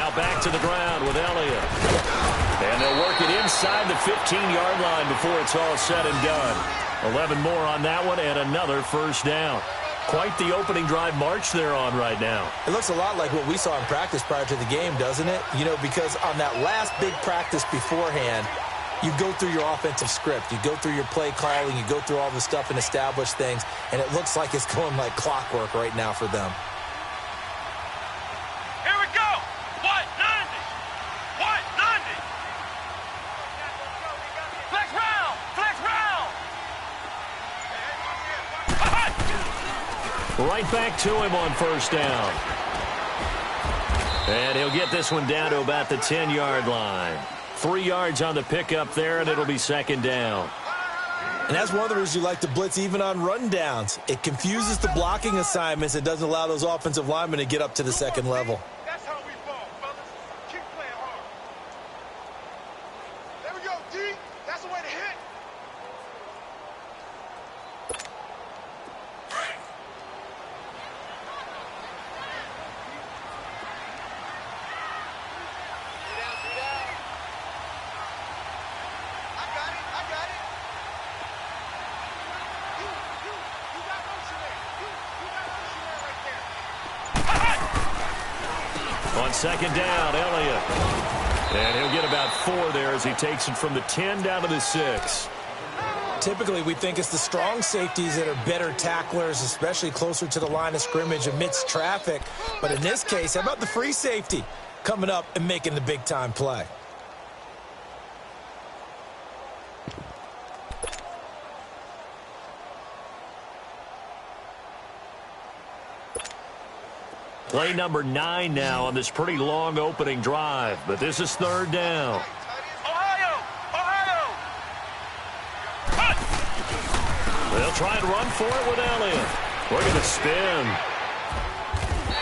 Now back to the ground with Elliott. And they'll work it inside the 15-yard line before it's all said and done. 11 more on that one and another first down. Quite the opening drive march they're on right now. It looks a lot like what we saw in practice prior to the game, doesn't it? You know, because on that last big practice beforehand, you go through your offensive script. You go through your play calling. You go through all the stuff and establish things. And it looks like it's going like clockwork right now for them. Here we go. 190. 190. Flex round. Flex round. Right back to him on first down. And he'll get this one down to about the 10-yard line. 3 yards on the pickup there, and it'll be second down. And that's one of the reasons you like to blitz even on rundowns. It confuses the blocking assignments. It doesn't allow those offensive linemen to get up to the second level. That's how we ball, fellas. Keep playing hard. There we go, D. That's the way to hit. On second down, Elliott. And he'll get about 4 there as he takes it from the 10 down to the 6. Typically, we think it's the strong safeties that are better tacklers, especially closer to the line of scrimmage amidst traffic. But in this case, how about the free safety coming up and making the big-time play? Play number 9 now on this pretty long opening drive, but this is third down. Ohio! Ohio! They'll try and run for it with Elliott. We're going to spin.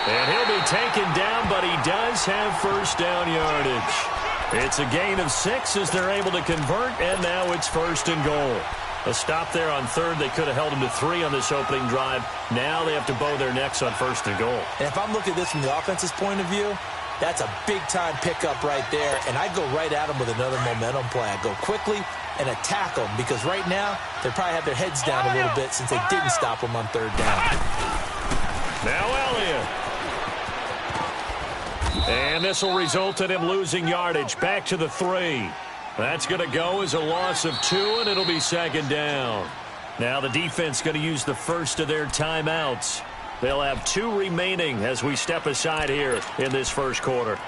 And he'll be taken down, but he does have first down yardage. It's a gain of 6 as they're able to convert, and now it's first and goal. A stop there on third. They could have held him to 3 on this opening drive. Now they have to bow their necks on first and goal. And if I'm looking at this from the offense's point of view, that's a big-time pickup right there. And I'd go right at them with another momentum play. I'd go quickly and attack them because right now they probably have their heads down a little bit since they didn't stop them on third down. Now Elliott. And this will result in him losing yardage back to the 3. That's going to go as a loss of 2, and it'll be second down. Now the defense going to use the first of their timeouts. They'll have 2 remaining as we step aside here in this first quarter.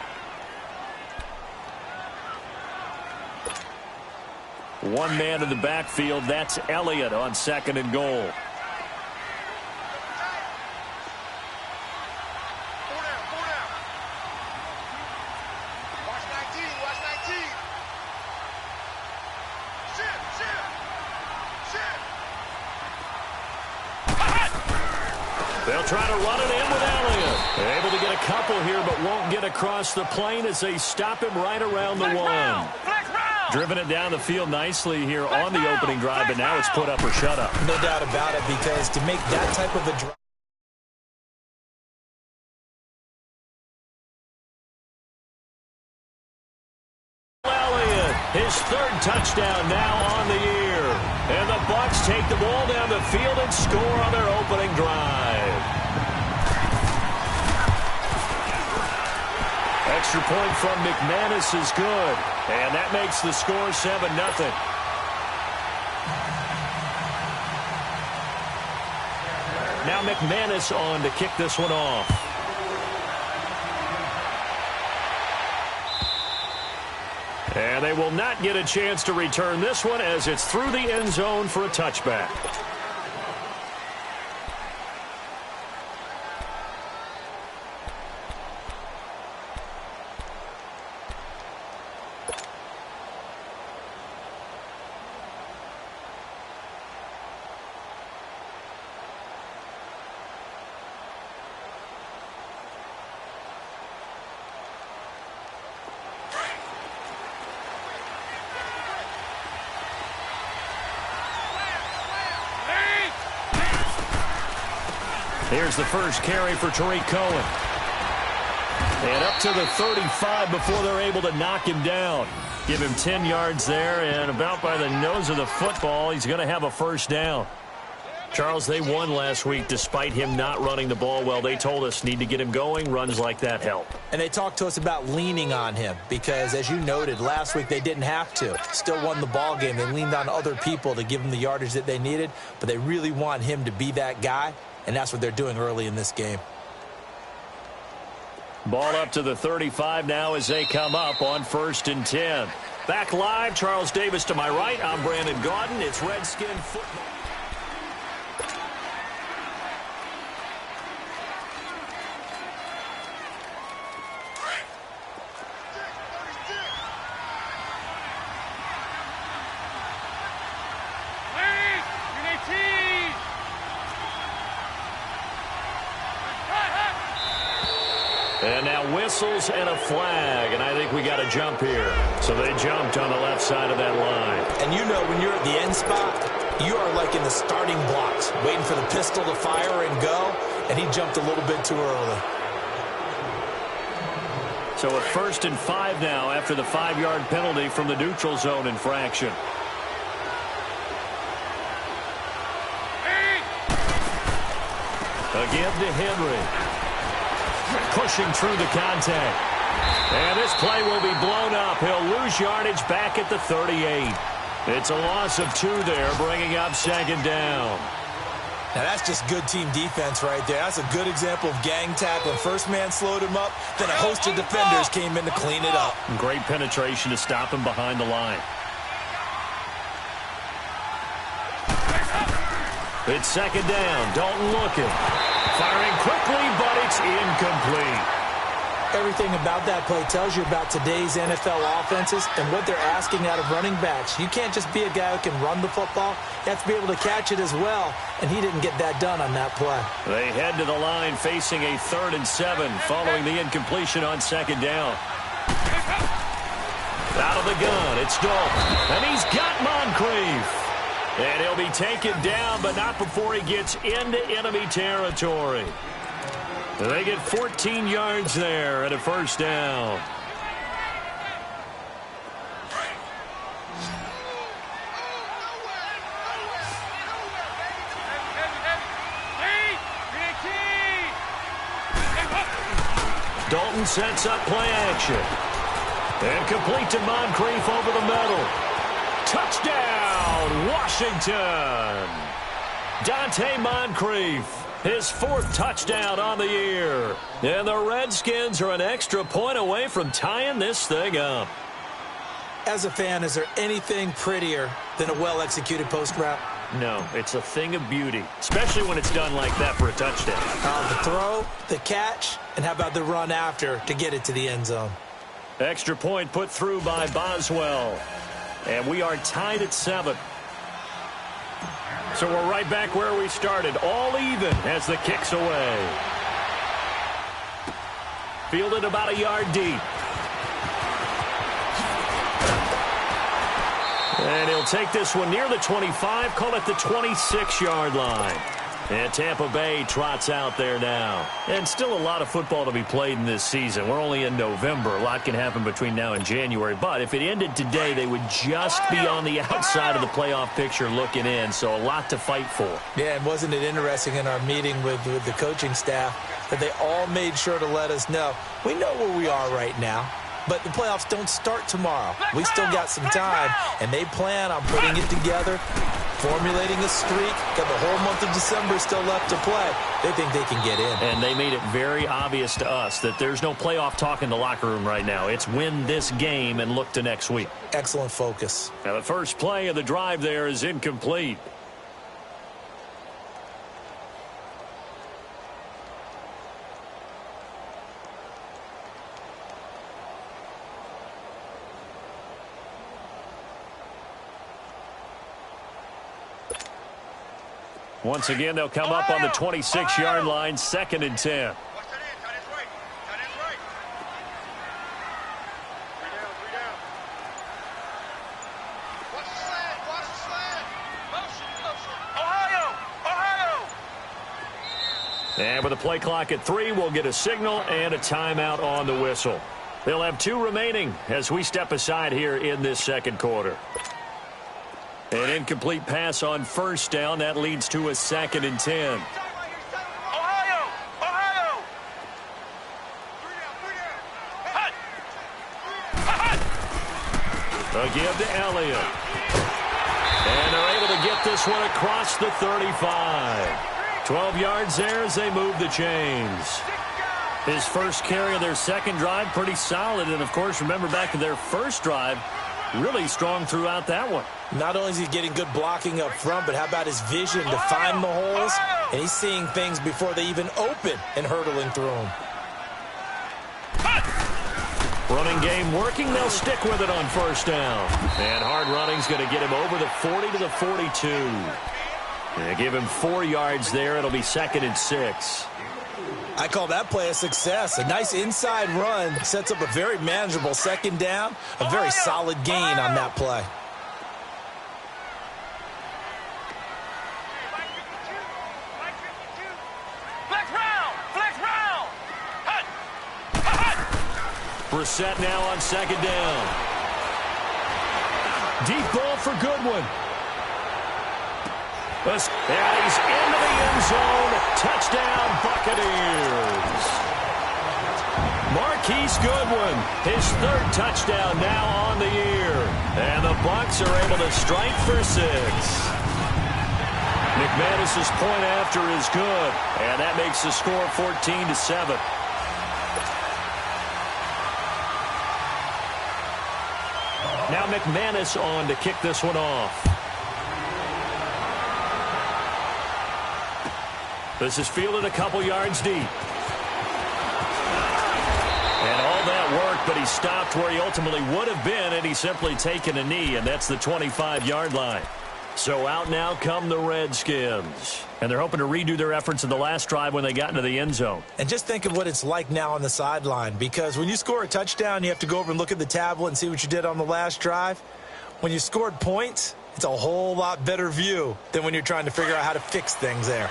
One man in the backfield. That's Elliott on second and goal. They'll try to run it in with Elliott. They're able to get a couple here, but won't get across the plane as they stop him right around the 1. Driven it down the field nicely here on the opening drive, but now it's put up or shut up. No doubt about it, because to make that type of a drive. Elliott, his 3rd touchdown now on the year. And the Bucs take the ball down the field and score on their opening drive. Extra point from McManus is good. And that makes the score 7-0. Now McManus on to kick this one off. And they will not get a chance to return this one as it's through the end zone for a touchback. Here's the first carry for Tariq Cohen. And up to the 35 before they're able to knock him down. Give him 10 yards there, and about by the nose of the football, he's going to have a first down. Charles, they won last week despite him not running the ball well. They told us need to get him going. Runs like that help. And they talked to us about leaning on him because, as you noted, last week they didn't have to. Still won the ball game. They leaned on other people to give them the yardage that they needed, but they really want him to be that guy, and that's what they're doing early in this game. Ball up to the 35 now as they come up on 1st and 10. Back live, Charles Davis to my right. I'm Brandon Gaudin. It's Redskin football. And now whistles and a flag, and I think we got a jump here. So they jumped on the left side of that line. And you know when you're at the end spot, you are like in the starting blocks, waiting for the pistol to fire and go, and he jumped a little bit too early. So a 1st and 5 now after the 5-yard penalty from the neutral zone infraction. A give to Henry. Pushing through the contact. And this play will be blown up. He'll lose yardage back at the 38. It's a loss of 2 there, bringing up 2nd down. Now that's just good team defense right there. That's a good example of gang tackling. First man slowed him up, then a host of defenders came in to clean it up. Great penetration to stop him behind the line. It's 2nd down. Dalton looking. Firing quickly, but it's incomplete. Everything about that play tells you about today's NFL offenses and what they're asking out of running backs. You can't just be a guy who can run the football. You have to be able to catch it as well, and he didn't get that done on that play. They head to the line facing a 3rd and 7 following the incompletion on 2nd down. Out of the gun, it's Dalton, and he's got Moncrief. And he'll be taken down, but not before he gets into enemy territory. They get 14 yards there and a first down. Dalton sets up play action. And complete to Moncrief over the middle. Touchdown, Washington. Dante Moncrief, his 4th touchdown on the year. And the Redskins are an extra point away from tying this thing up. As a fan, is there anything prettier than a well-executed post route? No, it's a thing of beauty, especially when it's done like that for a touchdown. The throw, the catch, and how about the run after to get it to the end zone? Extra point put through by Boswell. And we are tied at 7. So we're right back where we started. All even as the kick's away. Fielded about a yard deep. And he'll take this one near the 25, call it the 26-yard line. And Tampa Bay trots out there now. And still a lot of football to be played in this season. We're only in November. A lot can happen between now and January. But if it ended today, they would just be on the outside of the playoff picture looking in. So a lot to fight for. Yeah, and wasn't it interesting in our meeting with the coaching staff that they all made sure to let us know, we know where we are right now. But the playoffs don't start tomorrow. We still got some time, and they plan on putting it together, formulating a streak, got the whole month of December still left to play. They think they can get in. And they made it very obvious to us that there's no playoff talk in the locker room right now. It's win this game and look to next week. Excellent focus. Now the first play of the drive there is incomplete. Once again, they'll come up on the 26-yard line, 2nd and 10. And with the play clock at 3, we'll get a signal and a timeout on the whistle. They'll have 2 remaining as we step aside here in this second quarter. An incomplete pass on first down. That leads to a 2nd and 10. Ohio! Ohio! A give to Elliott. And they're able to get this one across the 35. 12 yards there as they move the chains. His first carry of their second drive, pretty solid. And, of course, remember back to their first drive, really strong throughout that one. Not only is he getting good blocking up front, but how about his vision to find the holes? And he's seeing things before they even open and hurdling through them. Running game working. They'll stick with it on first down. And hard running's going to get him over the 40 to the 42. They give him 4 yards there. It'll be 2nd and 6. I call that play a success. A nice inside run sets up a very manageable second down. A very solid gain on that play. Brissett now on second down. Deep ball for Goodwin. And he's into the end zone. Touchdown, Buccaneers. Marquise Goodwin, his 3rd touchdown now on the year. And the Bucs are able to strike for 6. McManus's point after is good. And that makes the score 14-7. Now McManus on to kick this one off. This is fielded a couple yards deep. And all that work, but he stopped where he ultimately would have been, and he's simply taken a knee, and that's the 25-yard line. So out now come the Redskins. And they're hoping to redo their efforts in the last drive when they got into the end zone. And just think of what it's like now on the sideline, because when you score a touchdown, you have to go over and look at the tablet and see what you did on the last drive. When you scored points, it's a whole lot better view than when you're trying to figure out how to fix things there.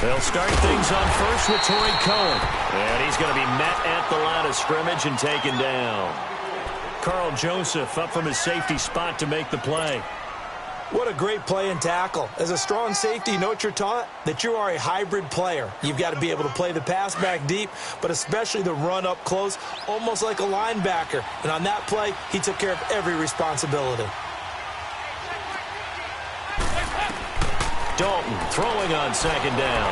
They'll start things on first with Torrey Cohen. And he's going to be met at the line of scrimmage and taken down. Carl Joseph up from his safety spot to make the play. What a great play and tackle. As a strong safety, you know what you're taught? That you are a hybrid player. You've got to be able to play the pass back deep, but especially the run up close, almost like a linebacker. And on that play, he took care of every responsibility. Dalton throwing on second down.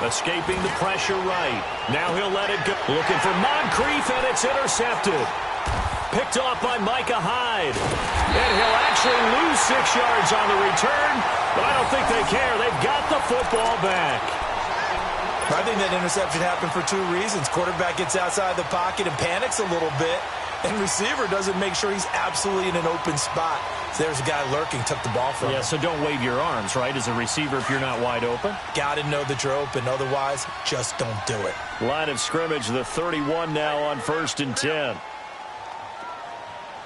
Escaping the pressure right. Now he'll let it go. Looking for Moncrief, and it's intercepted. Picked off by Micah Hyde. And he'll actually lose 6 yards on the return, but I don't think they care. They've got the football back. I think that interception happened for 2 reasons. Quarterback gets outside the pocket and panics a little bit, and receiver doesn't make sure he's absolutely in an open spot. So there's a guy lurking, took the ball from him. Yeah, so don't wave your arms, right, as a receiver if you're not wide open. Got to know that you're open. Otherwise, just don't do it. Line of scrimmage, the 31 now on 1st and 10.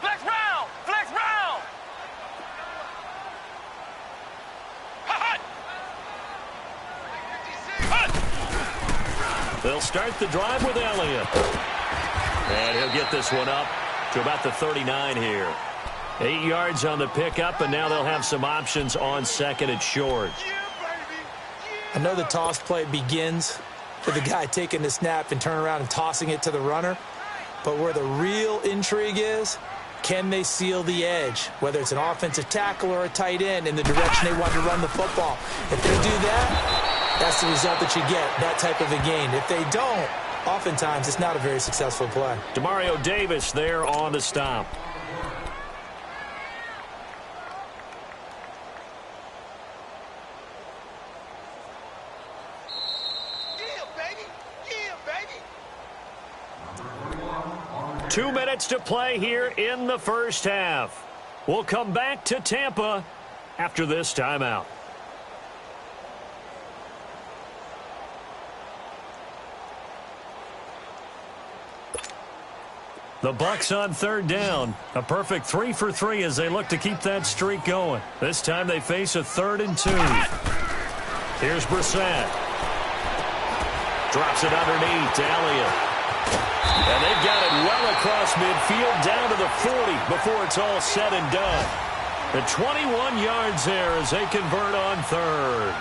Flex round! Flex round! They'll start the drive with Elliott. And he'll get this one up to about the 39 here. 8 yards on the pickup, and now they'll have some options on second and short. I know the toss play begins with the guy taking the snap and turning around and tossing it to the runner. But where the real intrigue is, can they seal the edge, whether it's an offensive tackle or a tight end, in the direction they want to run the football? If they do that, that's the result that you get, that type of a gain. If they don't, oftentimes it's not a very successful play. Demario Davis there on the stop. Yeah, baby! Yeah, baby! 2 minutes to play here in the first half. We'll come back to Tampa after this timeout. The Bucs on third down. A perfect 3 for 3 as they look to keep that streak going. This time they face a 3rd and 2. Here's Brissett. Drops it underneath to Elliott. And they've got it well across midfield down to the 40 before it's all said and done. The 21 yards there as they convert on third.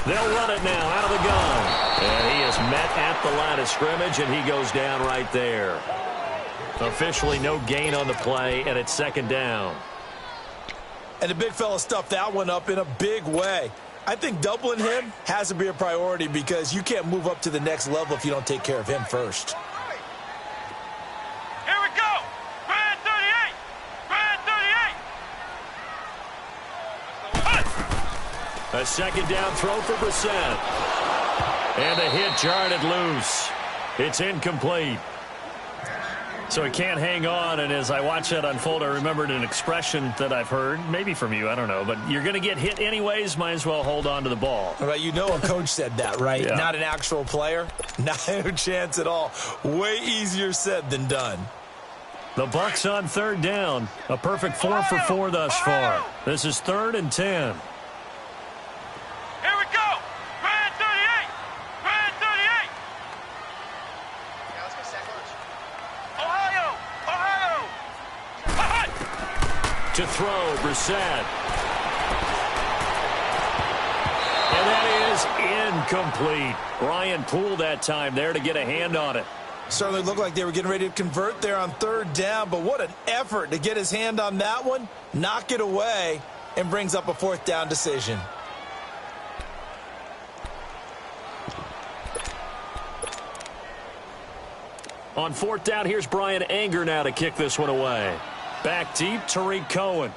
They'll run it now out of the gun. And he is met at the line of scrimmage, and he goes down right there. Officially no gain on the play, and it's 2nd down. And the big fella stuffed that one up in a big way. I think doubling him has to be a priority because you can't move up to the next level if you don't take care of him first. Here we go. Brand 38. Brand 38. A 2nd down throw for Brissett. And the hit jarred it loose. It's incomplete. So he can't hang on, and as I watch that unfold, I remembered an expression that I've heard, maybe from you, I don't know, but you're going to get hit anyways, might as well hold on to the ball. Right, you know a coach said that, right? Yeah. Not an actual player. Not a chance at all. Way easier said than done. The Bucs on third down. A perfect 4 for 4 thus far. This is 3rd and 10. Here we go. Brand 38. Brand 38. Yeah, let's go second. Ohio. Ohio. To throw, Brissett. And that is incomplete. Ryan Poole that time there to get a hand on it. Certainly looked like they were getting ready to convert there on third down, but what an effort to get his hand on that one, knock it away, and brings up a 4th down decision. On 4th down, here's Brian Anger now to kick this one away. Back deep, Tariq Cohen.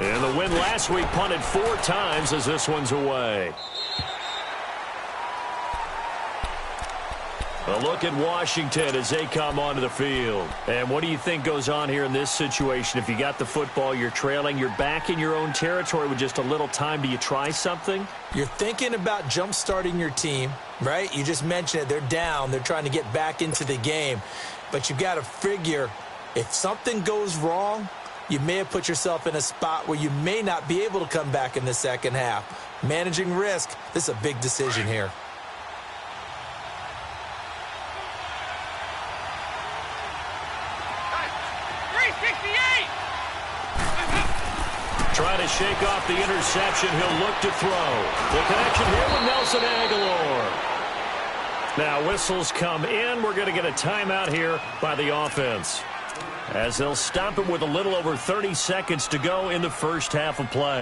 And the win last week punted 4 times as this one's away. A look at Washington as they come onto the field. And what do you think goes on here in this situation? If you got the football, you're trailing, you're back in your own territory with just a little time. Do you try something? You're thinking about jump-starting your team, right? You just mentioned it. They're down. They're trying to get back into the game. But you got to figure if something goes wrong, you may have put yourself in a spot where you may not be able to come back in the second half. Managing risk, this is a big decision here. Trying to shake off the interception. He'll look to throw. The connection here with Nelson Aguilar. Now whistles come in. We're going to get a timeout here by the offense, as they'll stop it with a little over 30 seconds to go in the first half of play.